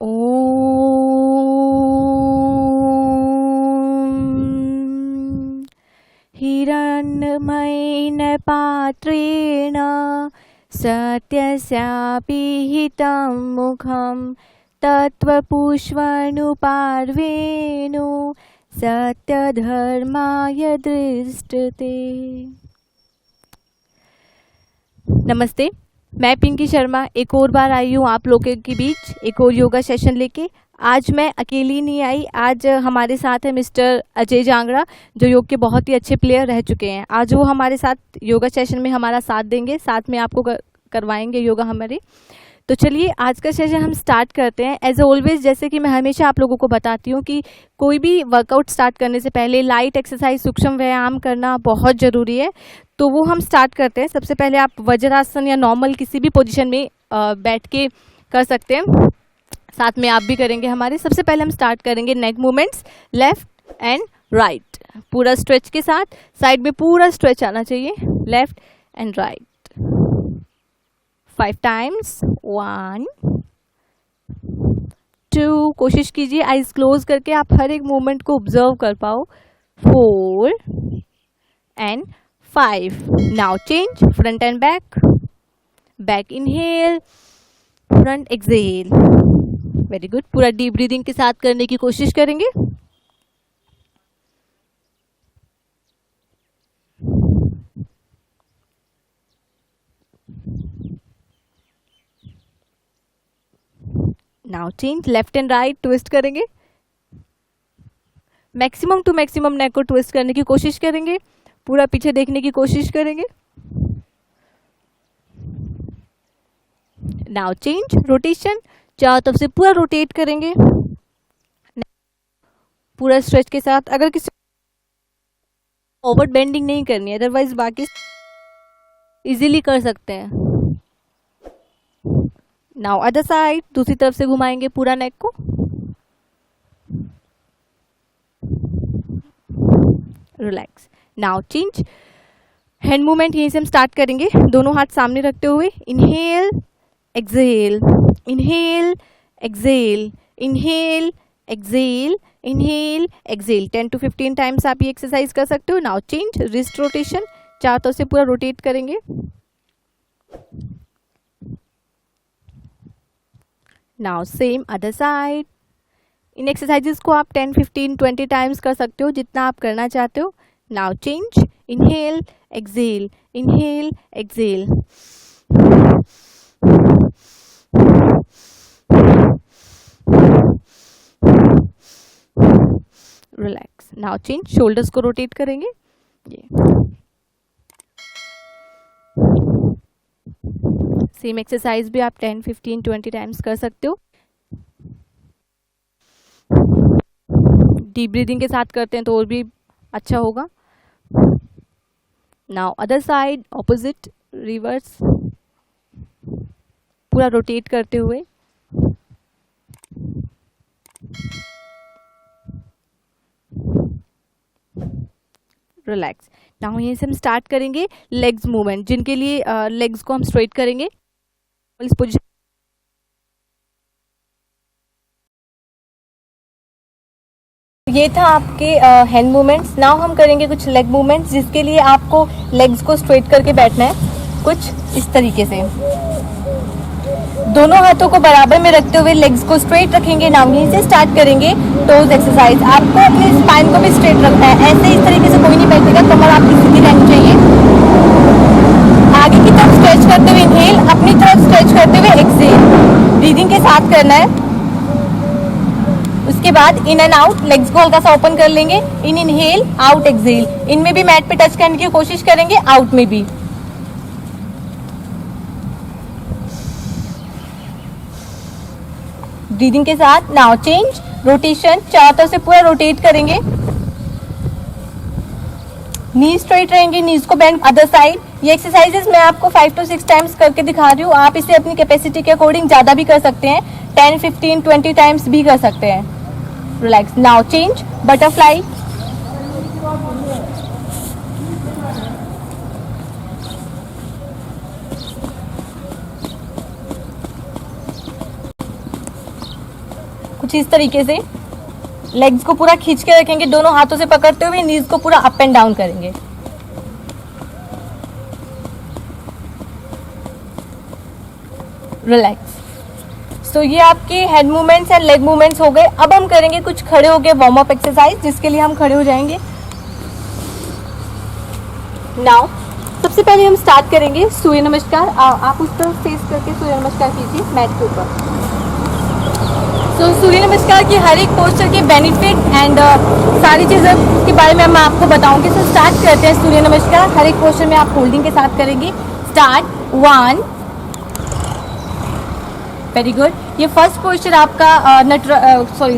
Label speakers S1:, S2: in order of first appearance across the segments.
S1: ॐ हिरण्मयेन पात्रेण सत्यस्यापिहितं मुखं तत्त्वपुष्पनुपार्वेणु सत्यधर्माय दृष्टते। नमस्ते, मैं पिंकी शर्मा एक और बार आई हूँ आप लोगों के बीच एक और योगा सेशन लेके। आज मैं अकेली नहीं आई, आज हमारे साथ है मिस्टर अजय जांगड़ा जो योग के बहुत ही अच्छे प्लेयर रह चुके हैं। आज वो हमारे साथ योगा सेशन में हमारा साथ देंगे, साथ में आपको करवाएंगे योगा हमारे। तो चलिए आज का सेशन हम स्टार्ट करते हैं। एज ऑलवेज जैसे कि मैं हमेशा आप लोगों को बताती हूँ कि कोई भी वर्कआउट स्टार्ट करने से पहले लाइट एक्सरसाइज, सूक्ष्म व्यायाम करना बहुत ज़रूरी है। तो वो हम स्टार्ट करते हैं। सबसे पहले आप वज्रासन या नॉर्मल किसी भी पोजीशन में बैठ के कर सकते हैं, साथ में आप भी करेंगे हमारे। सबसे पहले हम स्टार्ट करेंगे नेक मूवमेंट्स, लेफ्ट एंड राइट, पूरा स्ट्रेच के साथ। साइड में पूरा स्ट्रेच आना चाहिए, लेफ्ट एंड राइट। 5 टाइम्स, 1 2, कोशिश कीजिए आईज क्लोज करके आप हर एक मूवमेंट को ऑब्जर्व कर पाओ। 4 and 5। Now change front end back, back inhale, front exhale. Very good. पूरा डीप ब्रीदिंग के साथ करने की कोशिश करेंगे। Now change left and right, twist करेंगे। मैक्सिमम टू मैक्सिमम नेक को ट्विस्ट करने की कोशिश करेंगे, पूरा पीछे देखने की कोशिश करेंगे। नाउ चेंज रोटेशन, चारों तरफ से पूरा रोटेट करेंगे पूरा स्ट्रेच के साथ। अगर किसी फॉरवर्ड बेंडिंग नहीं करनी है, अदरवाइज बाकी इजीली कर सकते हैं। नाउ अदर साइड, दूसरी तरफ से घुमाएंगे पूरा नेक को। Relax. Now change hand movement, यहीं से हम स्टार्ट करेंगे। दोनों हाथ सामने रखते हुए inhale exhale, inhale exhale, inhale exhale, inhale exhale. 10 to 15 times आप ये एक्सरसाइज कर सकते हो। नाउ चेंज रिस्ट रोटेशन, चारों तरफ से पूरा रोटेट करेंगे। Now same other side. इन एक्सरसाइजेस को आप 10, 15, 20 टाइम्स कर सकते हो, जितना आप करना चाहते हो। Now change inhale exhale, inhale exhale. Relax. Now change shoulders को रोटेट करेंगे। ये सेम एक्सरसाइज भी आप 10, 15, 20 टाइम्स कर सकते हो। डीप ब्रीदिंग के साथ करते हैं तो और भी अच्छा होगा। Now other side, opposite, reverse, पूरा रोटेट करते हुए। रिलैक्स। नाउ यहीं से हम स्टार्ट करेंगे लेग्स मूवमेंट, जिनके लिए लेग्स को हम स्ट्रेट करेंगे इस पोजीशन। ये था आपके हैंड मूवमेंट्स। नाउ हम करेंगे कुछ लेग मूवमेंट्स, जिसके लिए आपको लेग्स को स्ट्रेट करके बैठना है कुछ इस तरीके से। दोनों हाथों को बराबर में रखते हुए लेग्स को स्ट्रेट रखेंगे। नाउ यहीं से स्टार्ट करेंगे टोज एक्सरसाइज। आपको अपनी स्पाइन को भी स्ट्रेट रखना है, ऐसे इस तरीके से कोई नहीं बैठेगा, कमर आपकी सीधी रहनी चाहिए। आगे की तरफ स्ट्रेच करते हुए इनहेल, अपनी तरफ स्ट्रेच करते हुए एक्सहेल। ब्रीदिंग के साथ करना है। उसके बाद इन एंड आउट, लेग्स को हल्का सा ओपन कर लेंगे। इन इनहेल, आउट एक्सहेल। इनमें भी मैट पे टच करने की कोशिश करेंगे, आउट में भी। ब्रीदिंग के साथ। नाउ चेंज रोटेशन, चारों तरफ से पूरा रोटेट करेंगे। नी स्ट्रेट रहेंगे, नीज को बेंड। Other side. ये एक्सरसाइजेस मैं आपको 5 to 6 टाइम्स करके दिखा रही हूँ। आप इसे अपनी कैपेसिटी के अकॉर्डिंग ज्यादा भी कर सकते हैं, 10, 15, 20 टाइम्स भी कर सकते हैं। रिलैक्स। Now change butterfly. कुछ इस तरीके से लेग्स को पूरा खींच के रखेंगे, दोनों हाथों से पकड़ते हुए नीज को पूरा अप एंड डाउन करेंगे। रिलैक्स। सो ये आपके head movements and leg movements हो गए। अब हम करेंगे कुछ खड़े होके वार्म अप एक्सरसाइज, जिसके लिए हम खड़े हो जाएंगे। नाउ सबसे पहले हम स्टार्ट करेंगे सूर्य नमस्कार। आप उस तरफ फेस करके सूर्य नमस्कार कीजिए मैट के ऊपर। तो सूर्य नमस्कार की हर एक पोस्चर के बेनिफिट एंड सारी चीज़ों के बारे में मैं आपको बताऊंगी। तो स्टार्ट करते हैं सूर्य नमस्कार। हर एक पोस्चर में आप होल्डिंग के साथ करेंगे। स्टार्ट 1। Very good. ये फर्स्ट पोस्चर आपका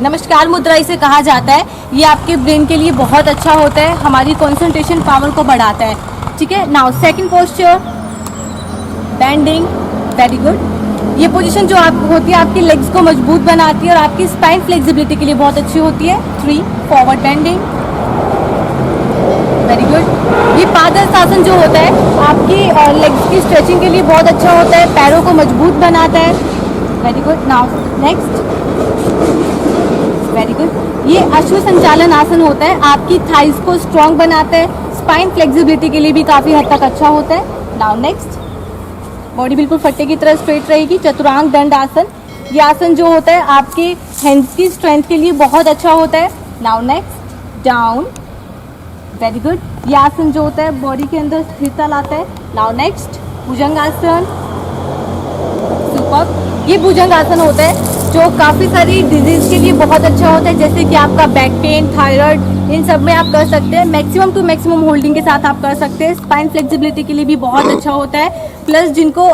S1: नमस्कार मुद्रा इसे कहा जाता है। ये आपके ब्रेन के लिए बहुत अच्छा होता है, हमारी कंसंट्रेशन पावर को बढ़ाता है। ठीक है। Now second posture bending. Very good. ये पोजीशन जो आप होती है आपकी लेग्स को मजबूत बनाती है और आपकी स्पाइन फ्लेक्सिबिलिटी के लिए बहुत अच्छी होती है। 3 फॉरवर्ड बेंडिंग। Very good. ये पादहस्तासन जो होता है आपकी लेग्स की स्ट्रेचिंग के लिए बहुत अच्छा होता है, पैरों को मजबूत बनाता है। Very good. Now next. Very good. ये अश्व संचालन आसन होता है, आपकी थाइस को स्ट्रॉन्ग बनाता है, स्पाइन फ्लेक्सिबिलिटी के लिए भी काफी हद तक अच्छा होता है। Now next. बॉडी बिल्कुल फट्टे की तरह स्ट्रेट रहेगी। चतुरांग दंड आसन। ये आसन जो होता है आपके हैंड्स की स्ट्रेंथ के लिए बहुत अच्छा होता है। Now next. Down. Very good. ये आसन जो होता है बॉडी के अंदर स्थिरता लाता है। Now next. भुजंग आसन। सुपर। ये भुजंग आसन होता है जो काफ़ी सारी डिजीज के लिए बहुत अच्छा होता है, जैसे कि आपका बैक पेन, थायराइड, इन सब में आप कर सकते हैं। मैक्सिमम टू मैक्सिमम होल्डिंग के साथ आप कर सकते हैं। स्पाइन फ्लेक्सिबिलिटी के लिए भी बहुत अच्छा होता है। प्लस जिनको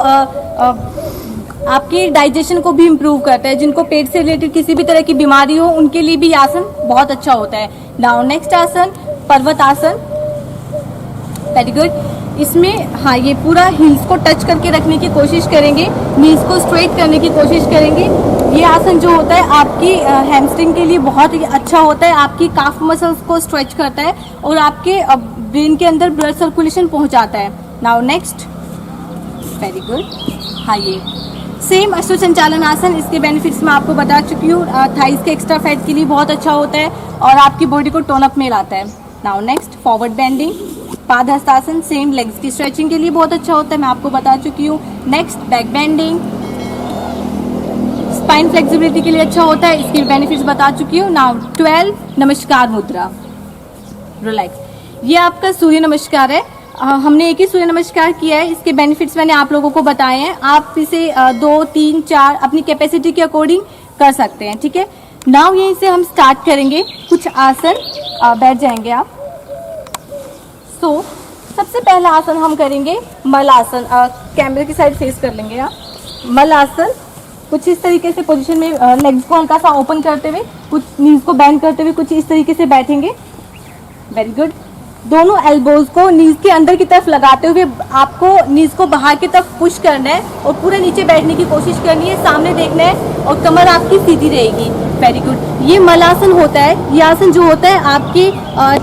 S1: आपकी डाइजेशन को भी इम्प्रूव करता है, जिनको पेट से रिलेटेड किसी भी तरह की बीमारी हो उनके लिए भी आसन बहुत अच्छा होता है। नाउ नेक्स्ट आसन पर्वत आसन। Very good. इसमें हाँ ये पूरा हील्स को टच करके रखने की कोशिश करेंगे, नीज को स्ट्रेट करने की कोशिश करेंगे। ये आसन जो होता है आपकी हैमस्ट्रिंग के लिए बहुत ही अच्छा होता है, आपकी काफ मसल्स को स्ट्रेच करता है और आपके ब्रेन के अंदर ब्लड सर्कुलेशन पहुंचाता है। Now next. Very good. हाँ ये सेम अश्व संचालन आसन, इसके बेनिफिट्स मैं आपको बता चुकी हूँ। थाइस के एक्स्ट्रा फैट के लिए बहुत अच्छा होता है और आपकी बॉडी को टोन अप में लाता है। Now next. Forward bending. Padahastasana same legs की स्ट्रेचिंग के लिए बहुत अच्छा होता है, मैं आपको बता चुकी हूँ। Next back bending. Spine flexibility के लिए अच्छा होता है, इसके बेनिफिट्स बता चुकी हूँ। नाउ 12 नमस्कार मुद्रा। रिलैक्स। ये आपका सूर्य नमस्कार है। हमने एक ही सूर्य नमस्कार किया है, इसके बेनिफिट्स मैंने आप लोगों को बताए हैं। आप इसे 2, 3, 4 अपनी कैपेसिटी के अकॉर्डिंग कर सकते हैं। ठीक है। नाउ यहीं से हम स्टार्ट करेंगे कुछ आसन। बैठ जाएंगे आप। सो सबसे पहला आसन हम करेंगे मल आसन। कैमरे की साइड फेस कर लेंगे आप। मल आसन कुछ इस तरीके से पोजीशन में लेग्स को हल्का सा ओपन करते हुए, कुछ नीज को बेंड करते हुए कुछ इस तरीके से बैठेंगे। Very good. दोनों एल्बोज को नीज के अंदर की तरफ लगाते हुए आपको नीज को बाहर की तरफ पुश करना है और पूरे नीचे बैठने की कोशिश करनी है, सामने देखना है और कमर आपकी सीधी रहेगी। Very good. ये मलासन होता है। ये आसन जो होता है आपकी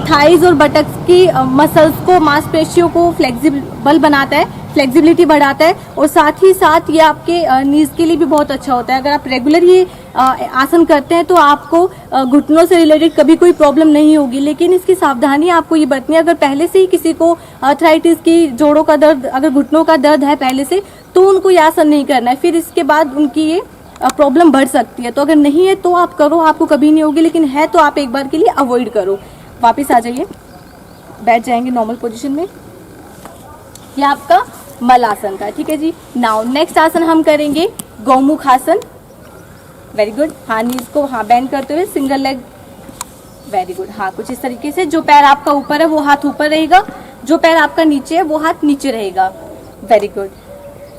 S1: थाइज और बटक्स की मसल्स को, मांसपेशियों को फ्लेक्सिबल बनाता है, फ्लेक्सिबिलिटी बढ़ाता है और साथ ही साथ ये आपके नीज के लिए भी बहुत अच्छा होता है। अगर आप रेगुलर ये आसन करते हैं तो आपको घुटनों से रिलेटेड कभी कोई प्रॉब्लम नहीं होगी, लेकिन इसकी सावधानी आपको ये बरतनी है। अगर पहले से ही किसी को आर्थराइटिस की, जोड़ों का दर्द, अगर घुटनों का दर्द है पहले से, तो उनको ये आसन नहीं करना है, फिर इसके बाद उनकी ये प्रॉब्लम बढ़ सकती है। तो अगर नहीं है तो आप करो, आपको कभी नहीं होगी, लेकिन है तो आप एक बार के लिए अवॉइड करो। वापिस आ जाइए, बैठ जाएंगे नॉर्मल पोजिशन में। ये आपका मल आसन था। ठीक है जी। नाउ नेक्स्ट आसन हम करेंगे गौमुख आसन। Very good. हाँ नीज को बेंड करते हुए सिंगल लेग। Very good. हाँ कुछ इस तरीके से, जो पैर आपका ऊपर है वो हाथ ऊपर रहेगा, जो पैर आपका नीचे है वो हाथ नीचे रहेगा। Very good.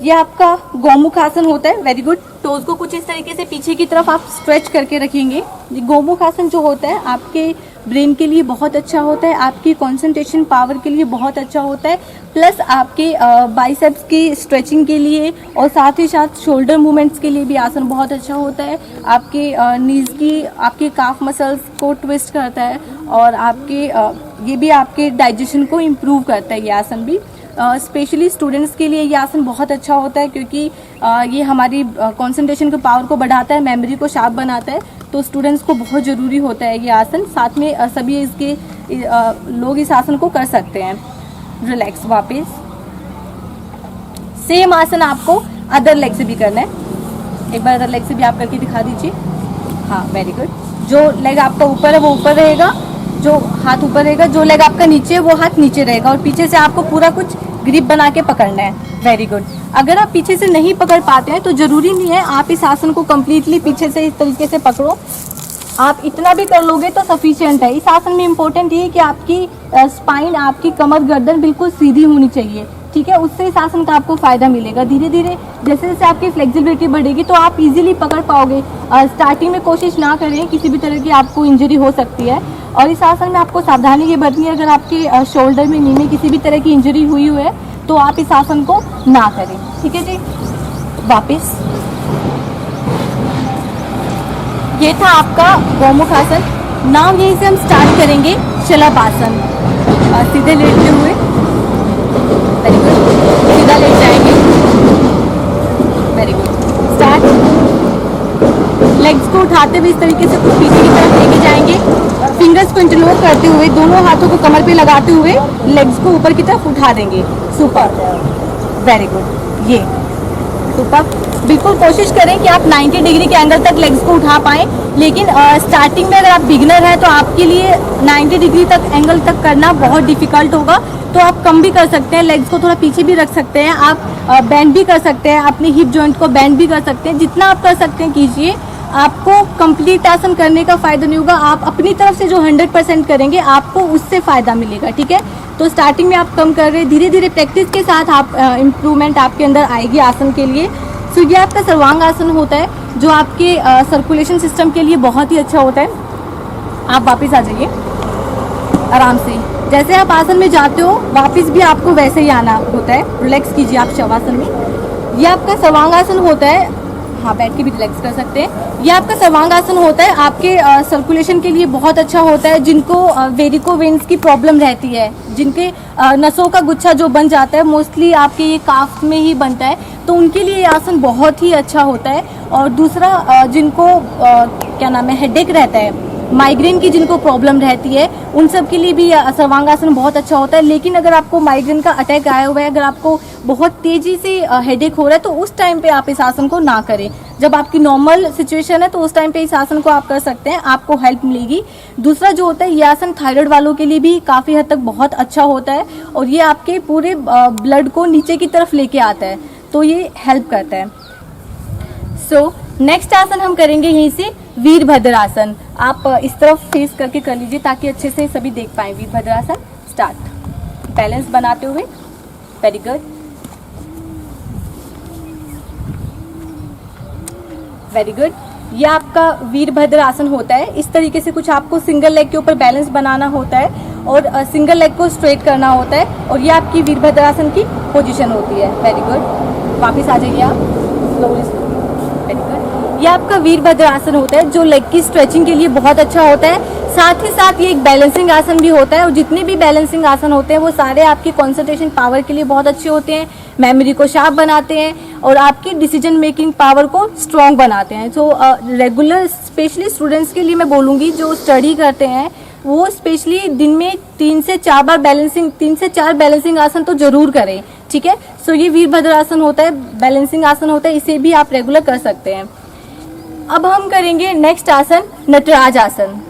S1: ये आपका गौमुख आसन होता है। Very good. टोज को कुछ इस तरीके से पीछे की तरफ आप स्ट्रेच करके रखेंगे। ये गौमुख आसन जो होता है आपके ब्रेन के लिए बहुत अच्छा होता है, आपकी कंसंट्रेशन पावर के लिए बहुत अच्छा होता है, प्लस आपके बाइसेप्स की स्ट्रेचिंग के लिए और साथ ही साथ शोल्डर मूवमेंट्स के लिए भी आसन बहुत अच्छा होता है। आपके नीज की, आपके काफ मसल्स को ट्विस्ट करता है और आपके ये भी आपके डाइजेशन को इम्प्रूव करता है। ये आसन भी स्पेशली स्टूडेंट्स के लिए ये आसन बहुत अच्छा होता है, क्योंकि ये हमारी कंसंट्रेशन के पावर को बढ़ाता है, मेमोरी को शार्प बनाता है। तो स्टूडेंट्स को बहुत ज़रूरी होता है ये आसन। साथ में सभी इसके लोग इस आसन को कर सकते हैं। रिलैक्स, वापस सेम आसन आपको अदर लेग से भी करना है। एक बार अदर लेग से भी आप करके दिखा दीजिए। हाँ, वेरी गुड। जो लेग आपका ऊपर है वो ऊपर रहेगा, जो हाथ ऊपर रहेगा, जो लेग आपका नीचे है वो हाथ नीचे रहेगा, और पीछे से आपको पूरा कुछ ग्रिप बना के पकड़ना है। Very good. अगर आप पीछे से नहीं पकड़ पाते हैं तो ज़रूरी नहीं है आप इस आसन को कम्प्लीटली पीछे से इस तरीके से पकड़ो, आप इतना भी कर लोगे तो सफिशिएंट है। इस आसन में इम्पोर्टेंट ये है कि आपकी स्पाइन, आपकी कमर गर्दन बिल्कुल सीधी होनी चाहिए, ठीक है। उससे इस आसन का आपको फायदा मिलेगा। धीरे धीरे जैसे जैसे आपकी फ्लेक्सिबिलिटी बढ़ेगी तो आप इजीली पकड़ पाओगे। स्टार्टिंग में कोशिश ना करें, किसी भी तरह की आपको इंजरी हो सकती है। और इस आसन में आपको सावधानी ये बरतनी है, अगर आपके शोल्डर में, नी में किसी भी तरह की इंजरी हुई है तो आप इस आसन को ना करें, ठीक है जी। वापिस, ये था आपका गौमुख आसन। नाउ यहीं से हम स्टार्ट करेंगे शलभासन। सीधे लेटते हुए, वेरी गुड, सीधा लेट जाएंगे, वेरी गुड। स्टार्ट। लेग्स को उठाते हुए इस तरीके से पीछे की तरफ लेके जाएंगे, फिंगर्स को इंटरलॉक करते हुए दोनों हाथों को कमर पे लगाते हुए लेग्स को ऊपर की तरफ उठा देंगे। Super, very good. ये सुपर। बिल्कुल कोशिश करें कि आप 90 डिग्री के एंगल तक लेग्स को उठा पाएँ, लेकिन स्टार्टिंग में अगर आप बिगिनर हैं तो आपके लिए 90 डिग्री तक एंगल तक करना बहुत डिफिकल्ट होगा, तो आप कम भी कर सकते हैं। लेग्स को थोड़ा पीछे भी रख सकते हैं, आप बैंड भी कर सकते हैं, अपनी हिप जॉइंट को बैंड भी कर सकते हैं। जितना आप कर सकते हैं कीजिए, आपको कंप्लीट आसन करने का फ़ायदा नहीं होगा। आप अपनी तरफ से जो 100% करेंगे आपको उससे फ़ायदा मिलेगा, ठीक है। तो स्टार्टिंग में आप कम कर रहे हैं, धीरे धीरे प्रैक्टिस के साथ आप इम्प्रूवमेंट आपके अंदर आएगी आसन के लिए। सो ये आपका सर्वांग आसन होता है जो आपके सर्कुलेशन सिस्टम के लिए बहुत ही अच्छा होता है। आप वापस आ जाइए आराम से, जैसे आप आसन में जाते हो वापस भी आपको वैसे ही आना होता है। रिलैक्स कीजिए आप शवासन में। ये आपका सर्वांग आसन होता है। हाँ, बैठ के भी रिलैक्स कर सकते हैं। ये आपका सर्वांग आसन होता है, आपके सर्कुलेशन के लिए बहुत अच्छा होता है। जिनको वेरिको वेन्स की प्रॉब्लम रहती है, जिनके नसों का गुच्छा जो बन जाता है, मोस्टली आपके ये काफ में ही बनता है, तो उनके लिए ये आसन बहुत ही अच्छा होता है। और दूसरा, जिनको क्या नाम है, हेडेक रहता है, माइग्रेन की जिनको प्रॉब्लम रहती है, उन सब के लिए भी सर्वांग आसन बहुत अच्छा होता है। लेकिन अगर आपको माइग्रेन का अटैक आया हुआ है, अगर आपको बहुत तेजी से हेडेक हो रहा है, तो उस टाइम पे आप इस आसन को ना करें। जब आपकी नॉर्मल सिचुएशन है तो उस टाइम पे इस आसन को आप कर सकते हैं, आपको हेल्प मिलेगी। दूसरा जो होता है, ये आसन थायराइड वालों के लिए भी काफ़ी हद तक बहुत अच्छा होता है, और ये आपके पूरे ब्लड को नीचे की तरफ लेके आता है, तो ये हेल्प करता है। सो नेक्स्ट आसन हम करेंगे यहीं से वीरभद्रासन। आप इस तरफ फेस करके कर लीजिए ताकि अच्छे से सभी देख पाएं। वीरभद्रासन, स्टार्ट। बैलेंस बनाते हुए, वेरी गुड, वेरी गुड। ये आपका वीरभद्रासन होता है। इस तरीके से कुछ आपको सिंगल लेग के ऊपर बैलेंस बनाना होता है और सिंगल लेग को स्ट्रेट करना होता है, और ये आपकी वीरभद्रासन की पोजीशन होती है। वेरी गुड, वापस आ जाइए आप स्लोली, वेरी गुड। ये आपका वीरभद्रासन होता है जो लेग की स्ट्रेचिंग के लिए बहुत अच्छा होता है। साथ ही साथ ये एक बैलेंसिंग आसन भी होता है, और जितने भी बैलेंसिंग आसन होते हैं वो सारे आपकी कंसंट्रेशन पावर के लिए बहुत अच्छे होते हैं, मेमोरी को शार्प बनाते हैं और आपकी डिसीजन मेकिंग पावर को स्ट्रॉन्ग बनाते हैं। तो रेगुलर स्पेशली स्टूडेंट्स के लिए मैं बोलूँगी, जो स्टडी करते हैं वो स्पेशली दिन में 3 से 4 बैलेंसिंग आसन तो जरूर करें, ठीक है। सो ये वीरभद्रासन होता है, बैलेंसिंग आसन होता है, इसे भी आप रेगुलर कर सकते हैं। अब हम करेंगे नेक्स्ट आसन, नटराज आसन।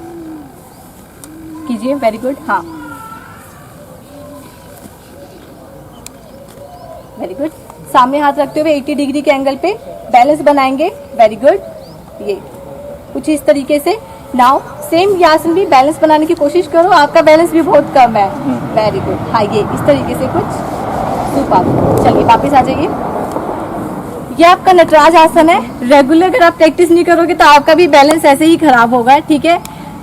S1: कीजिए, वेरी गुड। हाँ, वेरी गुड। सामने हाथ रखते हुए 80 डिग्री के एंगल पे बैलेंस बनाएंगे, वेरी गुड। ये कुछ इस तरीके से। नाउ सेम ये आसन भी बैलेंस बनाने की कोशिश करो, आपका बैलेंस भी बहुत कम है, वेरी गुड। हाँ, ये इस तरीके से कुछ सुपर। चलिए वापस आ जाइए। ये आपका नटराज आसन है। रेगुलर अगर आप प्रैक्टिस नहीं करोगे तो आपका भी बैलेंस ऐसे ही खराब होगा, ठीक है।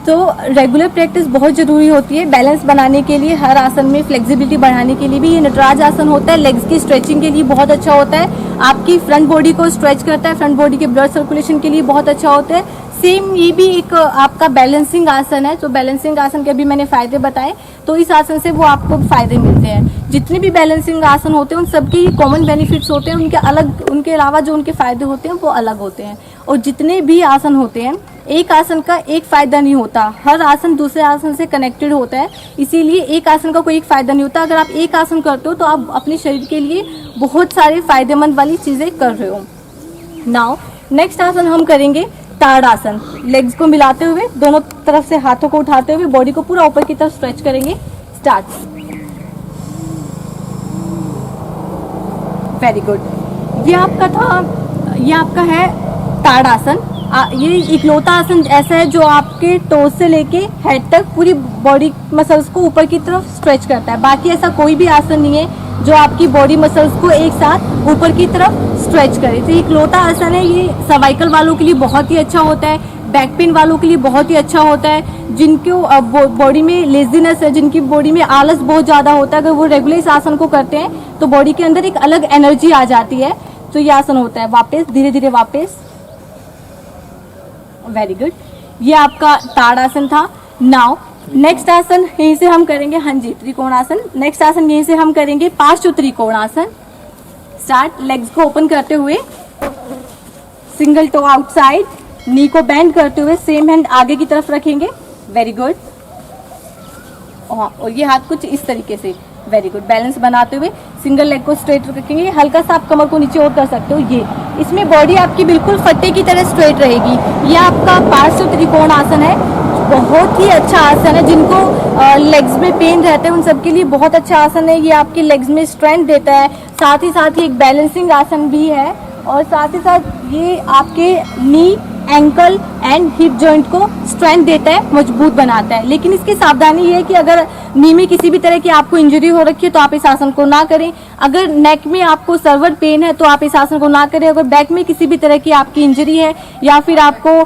S1: तो रेगुलर प्रैक्टिस बहुत ज़रूरी होती है बैलेंस बनाने के लिए। हर आसन में फ्लेक्सिबिलिटी बढ़ाने के लिए भी ये नटराज आसन होता है। लेग्स की स्ट्रेचिंग के लिए बहुत अच्छा होता है, आपकी फ्रंट बॉडी को स्ट्रेच करता है, फ्रंट बॉडी के ब्लड सर्कुलेशन के लिए बहुत अच्छा होता है। सेम ये भी एक आपका बैलेंसिंग आसन है। तो बैलेंसिंग आसन के भी मैंने फायदे बताए, तो इस आसन से वो आपको फायदे मिलते हैं। जितने भी बैलेंसिंग आसन होते हैं उन सबके कॉमन बेनिफिट्स होते हैं, उनके अलग, उनके अलावा जो उनके फायदे होते हैं वो अलग होते हैं। और जितने भी आसन होते हैं, एक आसन का एक फायदा नहीं होता, हर आसन दूसरे आसन से कनेक्टेड होता है, इसीलिए एक आसन का कोई एक फायदा नहीं होता। अगर आप एक आसन करते हो तो आप अपने शरीर के लिए बहुत सारे फायदेमंद वाली चीज़ें कर रहे हो। नाउ नेक्स्ट आसन हम करेंगे ताड़ासन। लेग्स को मिलाते हुए, दोनों तरफ से हाथों को उठाते हुए बॉडी को पूरा ऊपर की तरफ स्ट्रेच करेंगे। स्टार्ट। Very good. ये आपका है ताड़ासन। ये इकलौता आसन ऐसा है जो आपके टोज से लेके हेड तक पूरी बॉडी मसल्स को ऊपर की तरफ स्ट्रेच करता है। बाकी ऐसा कोई भी आसन नहीं है जो आपकी बॉडी मसल्स को एक साथ ऊपर की तरफ स्ट्रेच करे। तो ये इकलौता आसन है। ये सर्वाइकल वालों के लिए बहुत ही अच्छा होता है, बैक पेन वालों के लिए बहुत ही अच्छा होता है, जिनको बॉडी में लेजीनेस है, जिनकी बॉडी में आलस बहुत ज़्यादा होता है, अगर वो रेगुलर इस आसन को करते हैं तो बॉडी के अंदर एक अलग एनर्जी आ जाती है। तो ये आसन होता है। वापस धीरे धीरे वापस। Very good. ये आपका ताड़ासन था। नाउ नेक्स्ट आसन यहीं से हम करेंगे, हाँ जी, त्रिकोणासन। नेक्स्ट आसन यहीं से हम करेंगे पार्श्व त्रिकोणासन। स्टार्ट। लेग्स को ओपन करते हुए, सिंगल टो आउटसाइड, नी को बेंड करते हुए सेम हैंड आगे की तरफ रखेंगे। Very good. और ये हाथ कुछ इस तरीके से। Very good. बैलेंस बनाते हुए सिंगल लेग को स्ट्रेट रखेंगे। हल्का सा आप कमर को नीचे और कर सकते हो। ये इसमें बॉडी आपकी बिल्कुल फट्टे की तरह स्ट्रेट रहेगी। ये आपका पार्श्व त्रिकोण आसन है। बहुत ही अच्छा आसन है। जिनको लेग्स में पेन रहते हैं उन सबके लिए बहुत अच्छा आसन है। ये आपके लेग्स में स्ट्रेंथ देता है, साथ ही एक बैलेंसिंग आसन भी है, और साथ ही साथ ये आपके नी, एंकल एंड हिप जॉइंट को स्ट्रेंथ देता है, मजबूत बनाता है। लेकिन इसकी सावधानी ये है कि अगर नी में किसी भी तरह की आपको इंजरी हो रखी है तो आप इस आसन को ना करें। अगर नेक में आपको सर्वर पेन है तो आप इस आसन को ना करें। अगर बैक में किसी भी तरह की आपकी इंजरी है या फिर आपको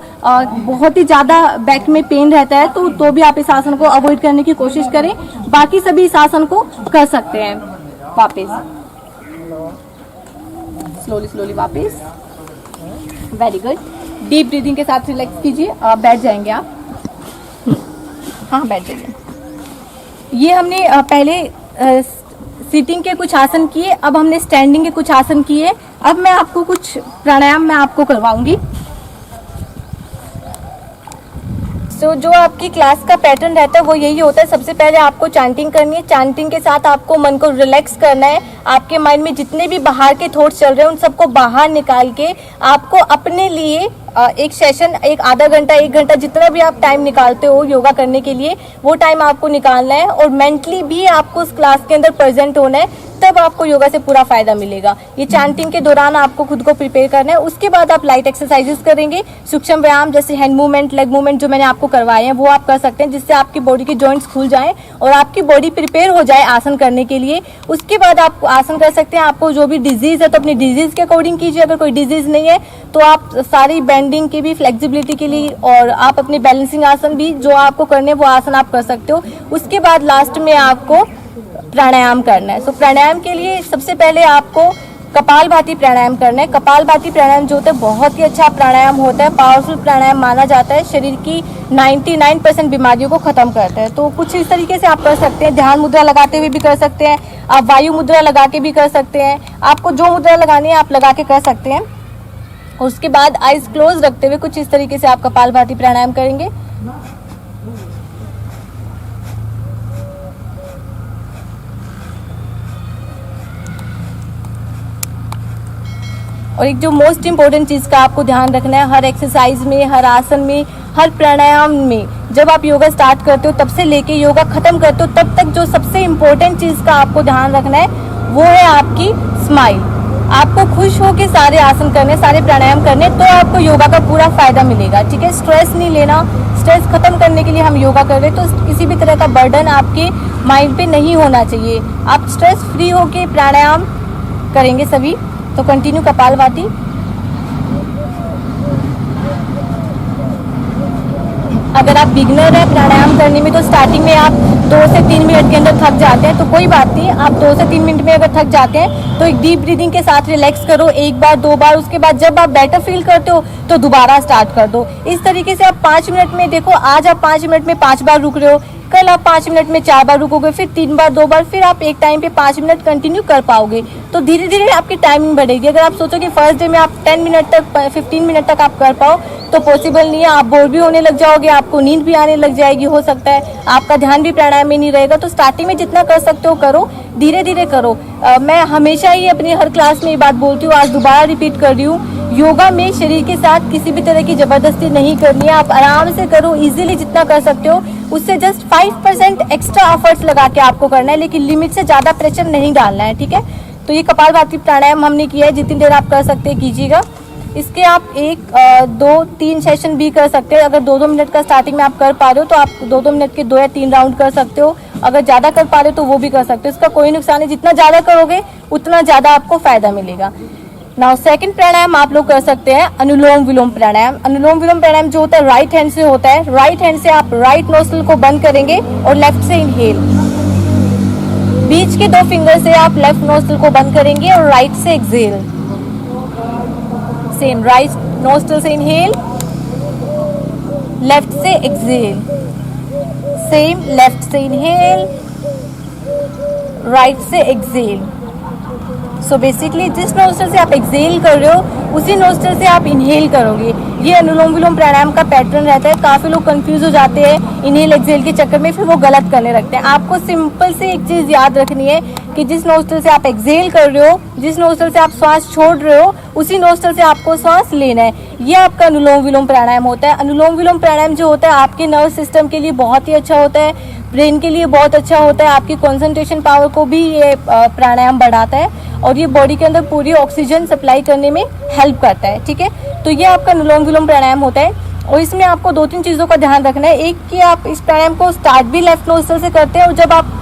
S1: बहुत ही ज़्यादा बैक में पेन रहता है तो भी आप इस आसन को अवॉइड करने की कोशिश करें। बाकी सभी इस आसन को कर सकते हैं। वापस स्लोली वापस। Very good. डीप ब्रीदिंग के साथ रिलैक्स कीजिए। बैठ जाएंगे आप। हाँ, बैठ जाइए। ये हमने पहले सिटिंग के कुछ आसन किए, अब हमने स्टैंडिंग के कुछ आसन किए। अब मैं आपको कुछ प्राणायाम मैं आपको करवाऊंगी। सो जो आपकी क्लास का पैटर्न रहता है वो यही होता है। सबसे पहले आपको चैंटिंग करनी है। चैंटिंग के साथ आपको मन को रिलैक्स करना है। आपके माइंड में जितने भी बाहर के थॉट्स चल रहे हैं उन सबको बाहर निकाल के आपको अपने लिए एक सेशन, एक आधा घंटा, 1 घंटा, जितना भी आप टाइम निकालते हो योगा करने के लिए, वो टाइम आपको निकालना है। और मेंटली भी आपको उस क्लास के अंदर प्रेजेंट होना है, तब आपको योगा से पूरा फायदा मिलेगा। ये चैंटिंग के दौरान आपको खुद को प्रिपेयर करना है। उसके बाद आप लाइट एक्सरसाइजेस करेंगे, सूक्ष्म व्यायाम जैसे हैंड मूवमेंट, लेग मूवमेंट जो मैंने आपको करवाए हैं वो आप कर सकते हैं, जिससे आपकी बॉडी के जॉइंट्स खुल जाएं और आपकी बॉडी प्रिपेयर हो जाए आसन करने के लिए। उसके बाद आप आसन कर सकते हैं। आपको जो भी डिजीज है तो अपनी डिजीज के अकॉर्डिंग कीजिए। अगर कोई डिजीज नहीं है तो आप सारी बेंडिंग की भी, फ्लेक्सिबिलिटी के लिए, और आप अपने बैलेंसिंग आसन भी जो आपको करने वो आसन आप कर सकते हो। उसके बाद लास्ट में आपको प्राणायाम करना है। तो प्राणायाम के लिए सबसे पहले आपको कपालभाति प्राणायाम करना है। कपालभाति प्राणायाम जो होता है बहुत ही अच्छा प्राणायाम होता है, पावरफुल प्राणायाम माना जाता है। शरीर की 99% बीमारियों को खत्म करता है। तो कुछ इस तरीके से आप कर सकते हैं। ध्यान मुद्रा लगाते हुए भी कर सकते हैं, आप वायु मुद्रा लगा के भी कर सकते हैं। आपको जो मुद्रा लगानी है आप लगा के कर सकते हैं। उसके बाद आइज क्लोज रखते हुए कुछ इस तरीके से आप कपालभाति प्राणायाम करेंगे। और एक जो मोस्ट इम्पोर्टेंट चीज़ का आपको ध्यान रखना है, हर एक्सरसाइज में, हर आसन में, हर प्राणायाम में, जब आप योगा स्टार्ट करते हो तब से लेके योगा खत्म करते हो तब तक जो सबसे इम्पोर्टेंट चीज़ का आपको ध्यान रखना है वो है आपकी स्माइल। आपको खुश होकर सारे आसन करने, सारे प्राणायाम करने, तो आपको योगा का पूरा फायदा मिलेगा। ठीक है, स्ट्रेस नहीं लेना। स्ट्रेस खत्म करने के लिए हम योगा कर रहे हैं, तो किसी भी तरह का बर्डन आपके माइंड पे नहीं होना चाहिए। आप स्ट्रेस फ्री होके प्राणायाम करेंगे सभी। तो कंटिन्यू कपालभाति। अब अगर आप बिगनर हैं प्राणायाम करने में तो स्टार्टिंग में आप 2 से 3 मिनट के अंदर थक जाते हैं, तो कोई बात नहीं, आप 2 से 3 मिनट में अगर थक जाते हैं तो एक डीप ब्रीदिंग के साथ रिलैक्स करो 1 बार 2 बार, उसके बाद जब आप बेटर फील करते हो तो दोबारा स्टार्ट कर दो। इस तरीके से आप 5 मिनट में, देखो आज आप 5 मिनट में 5 बार रुक रहे हो, कल आप 5 मिनट में 4 बार रुकोगे, फिर 3 बार 2 बार, फिर आप एक टाइम पे 5 मिनट कंटिन्यू कर पाओगे। तो धीरे धीरे आपकी टाइमिंग बढ़ेगी। अगर आप सोचो कि फर्स्ट डे में आप 10 मिनट तक 15 मिनट तक आप कर पाओ तो पॉसिबल नहीं है, आप बोर भी होने लग जाओगे, आपको नींद भी आने लग जाएगी, हो सकता है आपका ध्यान भी प्राणायाम में नहीं रहेगा। तो स्टार्टिंग में जितना कर सकते हो करो, धीरे धीरे करो। मैं हमेशा ही अपनी हर क्लास में ये बात बोलती हूँ, आज दोबारा रिपीट कर रही हूँ, योगा में शरीर के साथ किसी भी तरह की जबरदस्ती नहीं करनी है। आप आराम से करो, इजीली जितना कर सकते हो उससे जस्ट 5% एक्स्ट्रा एफर्ट्स लगा के आपको करना है, लेकिन लिमिट से ज्यादा प्रेशर नहीं डालना है, ठीक है। तो ये कपालभाति प्राणायाम हमने किया है, जितनी देर आप कर सकते हैं कीजिएगा। इसके आप 1 2 3 सेशन भी कर सकते हैं। अगर 2-2 मिनट का स्टार्टिंग में आप कर पा रहे हो तो आप 2-2 मिनट के 2 या 3 राउंड कर सकते हो। अगर ज्यादा कर पा रहे हो तो वो भी कर सकते हो, इसका कोई नुकसान नहीं, जितना ज्यादा करोगे उतना ज्यादा आपको फायदा मिलेगा। नाउ सेकंड प्राणायाम आप लोग कर सकते हैं अनुलोम विलोम प्राणायाम। अनुलोम विलोम प्राणायाम जो होता है राइट हैंड से होता है। राइट हैंड से आप राइट नोस्ट्रल को बंद करेंगे और लेफ्ट से इनहेल। बीच के 2 फिंगर से आप लेफ्ट नोस्ट्रल को बंद करेंगे और राइट से एक्सहेल। सेम राइट नोस्ट्रल से इनहेल, लेफ्ट से एक्सहेल, सेम लेफ्ट से इनहेल, राइट से एक्सहेल। सो बेसिकली जिस नोस्ट्रल से आप एक्सहेल कर रहे हो उसी नोस्ट्रल से आप इनहेल करोगे। ये अनुलोम विलोम प्राणायाम का पैटर्न रहता है। काफी लोग कंफ्यूज हो जाते हैं इनहेल एक्सहेल के चक्कर में, फिर वो गलत करने लगते हैं। आपको सिंपल से एक चीज याद रखनी है कि जिस नोस्ट्रल से आप एक्सहेल कर रहे हो, जिस नोस्ट्रल से आप श्वास छोड़ रहे हो, उसी नोस्ट्रल से आपको श्वास लेना है। ये आपका अनुलोम विलोम प्राणायाम होता है। अनुलोम विलोम प्राणायाम जो होता है आपके नर्व सिस्टम के लिए बहुत ही अच्छा होता है, ब्रेन के लिए बहुत अच्छा होता है, आपकी कंसंट्रेशन पावर को भी ये प्राणायाम बढ़ाता है और ये बॉडी के अंदर पूरी ऑक्सीजन सप्लाई करने में हेल्प करता है, ठीक है। तो ये आपका अनुलोम विलोम प्राणायाम होता है और इसमें आपको 2-3 चीज़ों का ध्यान रखना है। एक कि आप इस प्राणायाम को स्टार्ट भी लेफ्ट नोस्ट्रल से करते हैं और जब आप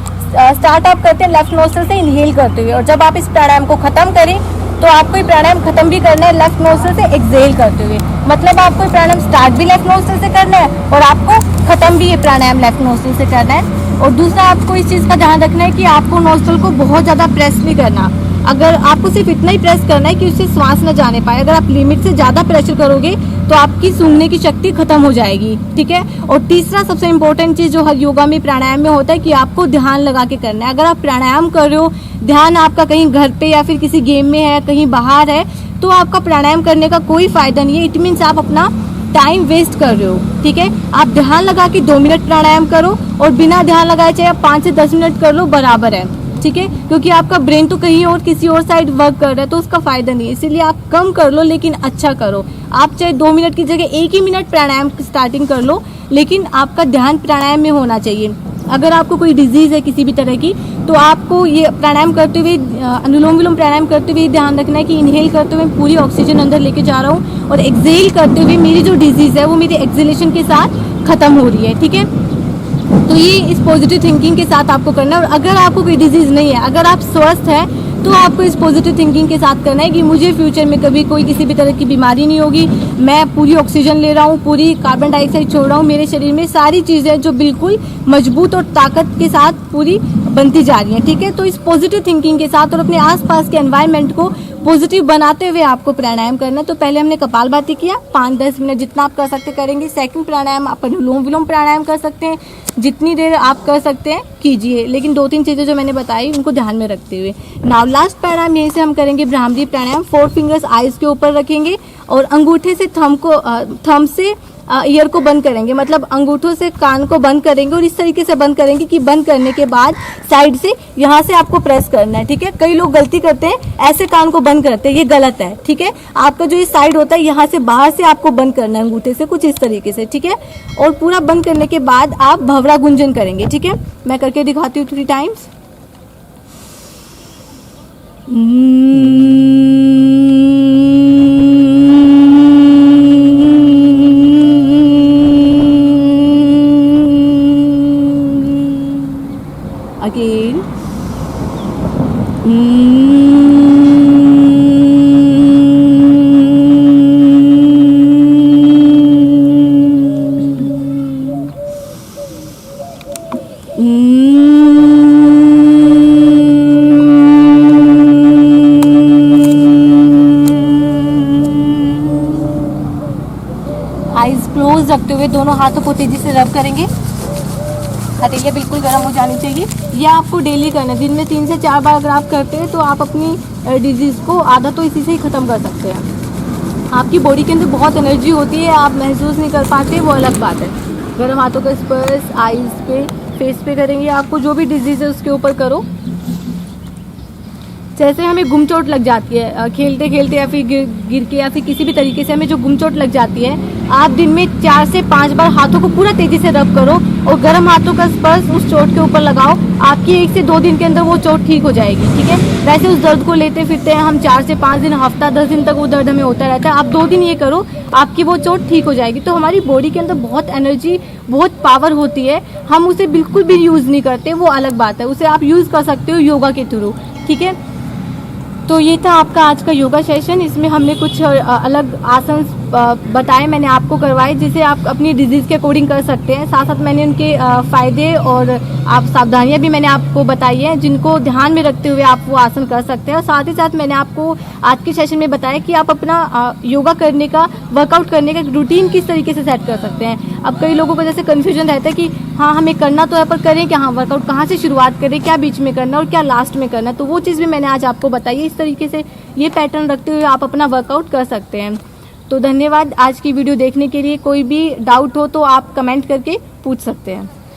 S1: स्टार्ट आप करते हैं लेफ्ट नोस्ट्रल से इनहेल करते हुए, और जब आप इस प्राणायाम को खत्म करें तो आपको ये प्राणायाम खत्म भी करना है लेफ्ट नोस्ट्रल से एक्सहेल करते हुए। मतलब आपको ये प्राणायाम स्टार्ट भी लेफ्ट नोस्ट्रल से करना है और आपको खत्म भी ये प्राणायाम लेफ्ट नोस्ट्रल से करना है। और दूसरा आपको इस चीज़ का ध्यान रखना है कि आपको नोस्ट्रल को बहुत ज़्यादा प्रेस नहीं करना। अगर आपको सिर्फ इतना ही प्रेस करना है कि उससे श्वास न जाने पाए। अगर आप लिमिट से ज़्यादा प्रेशर करोगे तो आपकी सूंघने की शक्ति खत्म हो जाएगी, ठीक है। और तीसरा सबसे इम्पोर्टेंट चीज़ जो हर योगा में प्राणायाम में होता है कि आपको ध्यान लगा के करना है। अगर आप प्राणायाम कर रहे हो, ध्यान आपका कहीं घर पे या फिर किसी गेम में है, कहीं बाहर है, तो आपका प्राणायाम करने का कोई फायदा नहीं है। इट मीन्स आप अपना टाइम वेस्ट कर रहे हो, ठीक है। आप ध्यान लगा के 2 मिनट प्राणायाम करो और बिना ध्यान लगाए चाहे आप 5 से 10 मिनट कर लो, बराबर है, ठीक है। क्योंकि आपका ब्रेन तो कहीं और किसी और साइड वर्क कर रहा है तो उसका फायदा नहीं है। इसीलिए आप कम कर लो लेकिन अच्छा करो। आप चाहे 2 मिनट की जगह 1 ही मिनट प्राणायाम स्टार्टिंग कर लो, लेकिन आपका ध्यान प्राणायाम में होना चाहिए। अगर आपको कोई डिजीज है किसी भी तरह की तो आपको ये प्राणायाम करते हुए, अनुलोम विलोम प्राणायाम करते हुए ध्यान रखना है कि इनहेल करते हुए पूरी ऑक्सीजन अंदर लेके जा रहा हूँ और एक्सहेल करते हुए मेरी जो डिजीज है वो मेरी एक्सहेलेशन के साथ खत्म हो रही है, ठीक है। तो ये इस पॉजिटिव थिंकिंग के साथ आपको करना है। और अगर आपको कोई डिजीज नहीं है, अगर आप स्वस्थ हैं, तो आपको इस पॉजिटिव थिंकिंग के साथ करना है कि मुझे फ्यूचर में कभी कोई किसी भी तरह की बीमारी नहीं होगी, मैं पूरी ऑक्सीजन ले रहा हूँ, पूरी कार्बन डाइऑक्साइड छोड़ रहा हूँ, मेरे शरीर में सारी चीज़ें जो बिल्कुल मजबूत और ताकत के साथ पूरी बनती जा रही हैं, ठीक है। तो इस पॉजिटिव थिंकिंग के साथ और अपने आसपास के एनवायरनमेंट को पॉजिटिव बनाते हुए आपको प्राणायाम करना। तो पहले हमने कपालभाति किया, 5-10 मिनट जितना आप कर सकते करेंगे। सेकंड प्राणायाम आप अनुलोम विलोम प्राणायाम कर सकते हैं, जितनी देर आप कर सकते हैं कीजिए, लेकिन 2-3 चीज़ें जो मैंने बताई उनको ध्यान में रखते हुए। नाउ लास्ट प्राणायाम यहीं से हम करेंगे भ्रामरी प्राणायाम। 4 फिंगर्स आईज के ऊपर रखेंगे और अंगूठे से थंब से ईयर को बंद करेंगे, मतलब अंगूठों से कान को बंद करेंगे और इस तरीके से बंद करेंगे कि बंद करने के बाद साइड से यहाँ से आपको प्रेस करना है, ठीक है। कई लोग गलती करते हैं, ऐसे कान को बंद करते हैं, ये गलत है, ठीक है। आपका जो ये साइड होता है यहाँ से बाहर से आपको बंद करना है अंगूठे से, कुछ इस तरीके से, ठीक है। और पूरा बंद करने के बाद आप भंवरा गुंजन करेंगे, ठीक है। मैं करके दिखाती हूँ 3 टाइम्स। Again. आईज क्लोज रखते हुए दोनों हाथों को तेजी से रब करेंगे। हथेलियाँ बिल्कुल गर्म हो जानी चाहिए। यह आपको डेली करना है। दिन में 3 से 4 बार अगर आप करते हैं तो आप अपनी डिजीज़ को आधा तो इसी से ही ख़त्म कर सकते हैं। आपकी बॉडी के अंदर बहुत एनर्जी होती है, आप महसूस नहीं कर पाते, वो अलग बात है। गर्म हाथों का स्पर्श आईज पे, फेस पे करेंगे। आपको जो भी डिजीज़ है उसके ऊपर करो। जैसे हमें गुमचोट लग जाती है खेलते खेलते या फिर गिर के या फिर किसी भी तरीके से हमें जो गुमचोट लग जाती है, आप दिन में 4 से 5 बार हाथों को पूरा तेजी से रब करो और गर्म हाथों का स्पर्श उस चोट के ऊपर लगाओ। आपकी 1 से 2 दिन के अंदर वो चोट ठीक हो जाएगी। ठीक है, वैसे उस दर्द को लेते फिरते हैं हम 4 से 5 दिन, हफ्ता 10 दिन तक वो दर्द हमें होता रहता है। आप 2 दिन ये करो, आपकी वो चोट ठीक हो जाएगी। तो हमारी बॉडी के अंदर बहुत एनर्जी, बहुत पावर होती है, हम उसे बिल्कुल भी यूज़ नहीं करते, वो अलग बात है। उसे आप यूज़ कर सकते हो योगा के थ्रू। ठीक है, तो ये था आपका आज का योगा सेशन। इसमें हमने कुछ अलग आसन बताए, मैंने आपको करवाए, जिसे आप अपनी डिजीज़ के अकॉर्डिंग कर सकते हैं। साथ साथ मैंने उनके फ़ायदे और आप सावधानियां भी मैंने आपको बताई हैं, जिनको ध्यान में रखते हुए आप वो आसन कर सकते हैं। और साथ ही साथ मैंने आपको आज के सेशन में बताया कि आप अपना योगा करने का, वर्कआउट करने का रूटीन किस तरीके से सेट कर सकते हैं। अब कई लोगों को जैसे कन्फ्यूजन रहता है कि हाँ हमें करना तो है, पर करें क्या, हाँ वर्कआउट कहाँ से शुरुआत करें, क्या बीच में करना और क्या लास्ट में करना, तो वो चीज़ भी मैंने आज आपको बताई है। इस तरीके से ये पैटर्न रखते हुए आप अपना वर्कआउट कर सकते हैं। तो धन्यवाद आज की वीडियो देखने के लिए। कोई भी डाउट हो तो आप कमेंट करके पूछ सकते हैं।